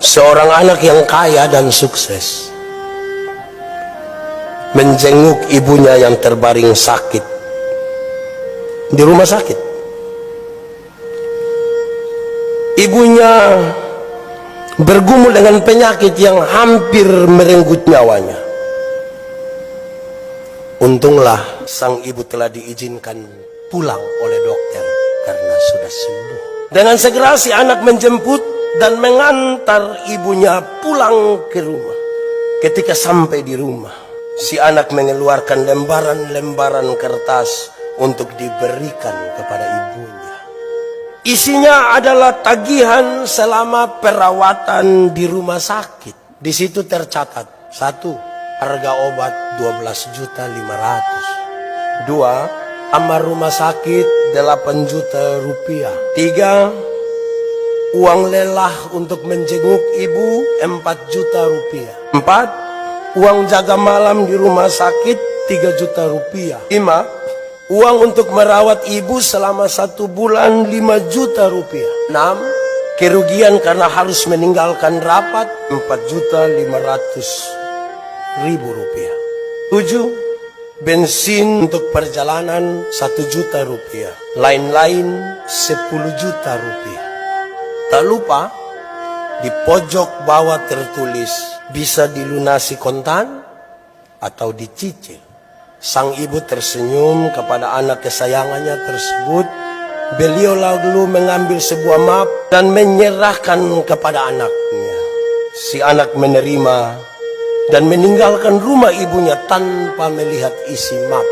Seorang anak yang kaya dan sukses menjenguk ibunya yang terbaring sakit di rumah sakit. Ibunya bergumul dengan penyakit yang hampir merenggut nyawanya. Untunglah sang ibu telah diizinkan pulang oleh dokter karena sudah sembuh. Dengan segera si anak menjemput dan mengantar ibunya pulang ke rumah. Ketika sampai di rumah, si anak mengeluarkan lembaran-lembaran kertas untuk diberikan kepada ibunya. Isinya adalah tagihan selama perawatan di rumah sakit. Di situ tercatat: 1. Harga obat 12.500.000. 2. Kamar rumah sakit 8 juta rupiah. 3. Uang lelah untuk menjenguk ibu 4 juta rupiah. 4. Uang jaga malam di rumah sakit 3 juta rupiah. 5. Uang untuk merawat ibu selama 1 bulan 5 juta rupiah. 6. Kerugian karena harus meninggalkan rapat 4.500.000 rupiah. 7. Bensin untuk perjalanan 1 juta rupiah. Lain-lain 10 juta rupiah. Tak lupa di pojok bawah tertulis bisa dilunasi kontan atau dicicil. Sang ibu tersenyum kepada anak kesayangannya tersebut. Beliau lalu mengambil sebuah map dan menyerahkan kepada anaknya. Si anak menerima dan meninggalkan rumah ibunya tanpa melihat isi map.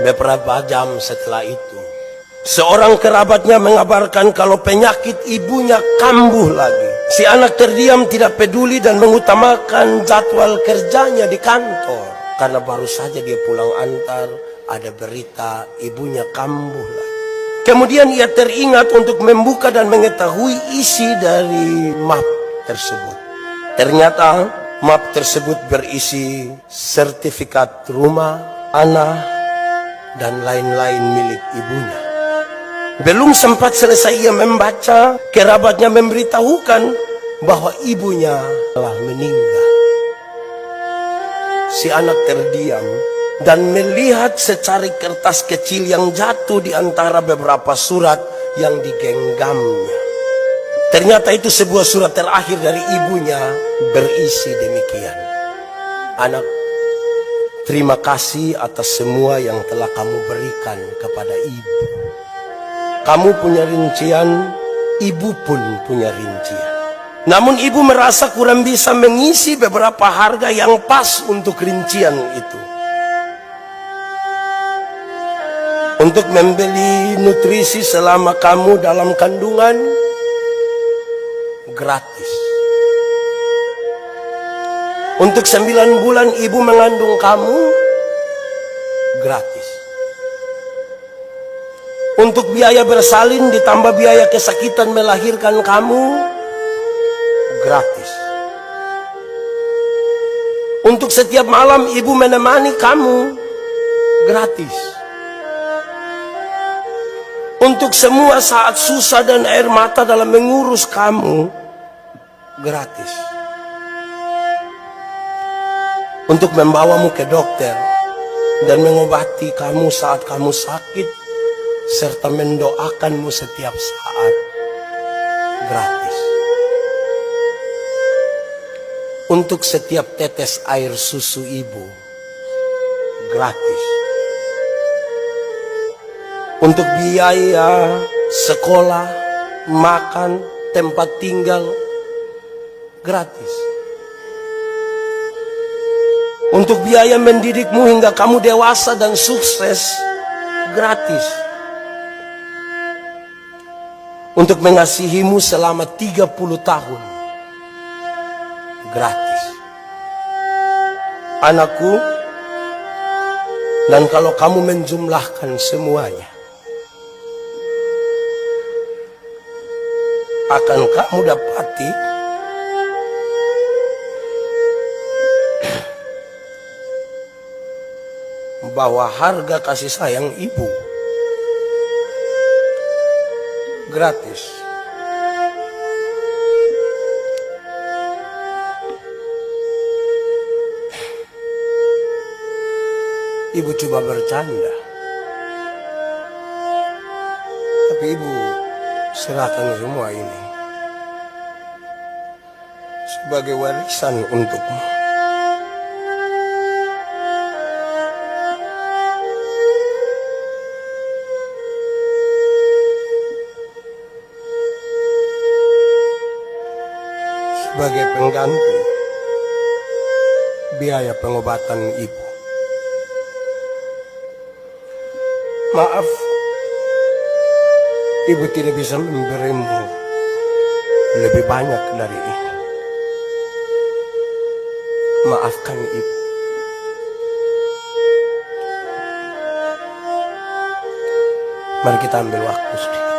Beberapa jam setelah itu, seorang kerabatnya mengabarkan kalau penyakit ibunya kambuh lagi. Si anak terdiam, tidak peduli dan mengutamakan jadwal kerjanya di kantor. Karena baru saja dia pulang antar, ada berita ibunya kambuh lagi. Kemudian ia teringat untuk membuka dan mengetahui isi dari map tersebut. Ternyata map tersebut berisi sertifikat rumah, tanah, dan lain-lain milik ibunya. Belum sempat selesai ia membaca, kerabatnya memberitahukan bahwa ibunya telah meninggal. Si anak terdiam dan melihat secari kertas kecil yang jatuh di antara beberapa surat yang digenggamnya. Ternyata itu sebuah surat terakhir dari ibunya, berisi demikian: "Anak, terima kasih atas semua yang telah kamu berikan kepada ibu. Kamu punya rincian, ibu pun punya rincian. Namun ibu merasa kurang bisa mengisi beberapa harga yang pas untuk rincian itu. Untuk membeli nutrisi selama kamu dalam kandungan, gratis. Untuk 9 bulan ibu mengandung kamu, gratis. Untuk biaya bersalin ditambah biaya kesakitan melahirkan kamu, gratis. Untuk setiap malam ibu menemani kamu, gratis. Untuk semua saat susah dan air mata dalam mengurus kamu, gratis. Untuk membawamu ke dokter dan mengobati kamu saat kamu sakit, serta mendoakanmu setiap saat, gratis. Untuk setiap tetes air susu ibu, gratis. Untuk biaya sekolah, makan, tempat tinggal, gratis. Untuk biaya mendidikmu hingga kamu dewasa dan sukses, gratis. Untuk mengasihimu selama 30 tahun, gratis. Anakku, dan kalau kamu menjumlahkan semuanya, akan kamu dapati bahwa harga kasih sayang ibu gratis. Ibu cuma bercanda. Tapi ibu serahkan semua ini sebagai warisan untukmu. Sebagai pengganti biaya pengobatan ibu. Maaf, ibu tidak bisa memberimu lebih banyak dari ini. Maafkan ibu. Mari kita ambil waktu sedikit.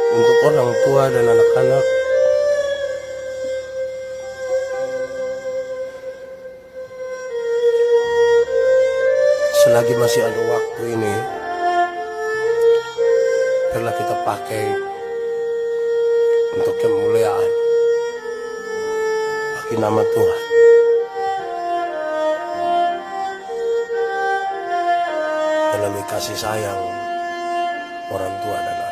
Untuk orang tua dan anak-anak, selagi masih ada waktu ini, biarlah kita pakai untuk kemuliaan bagi nama Tuhan. Melalui kasih sayang orang tua dan anak.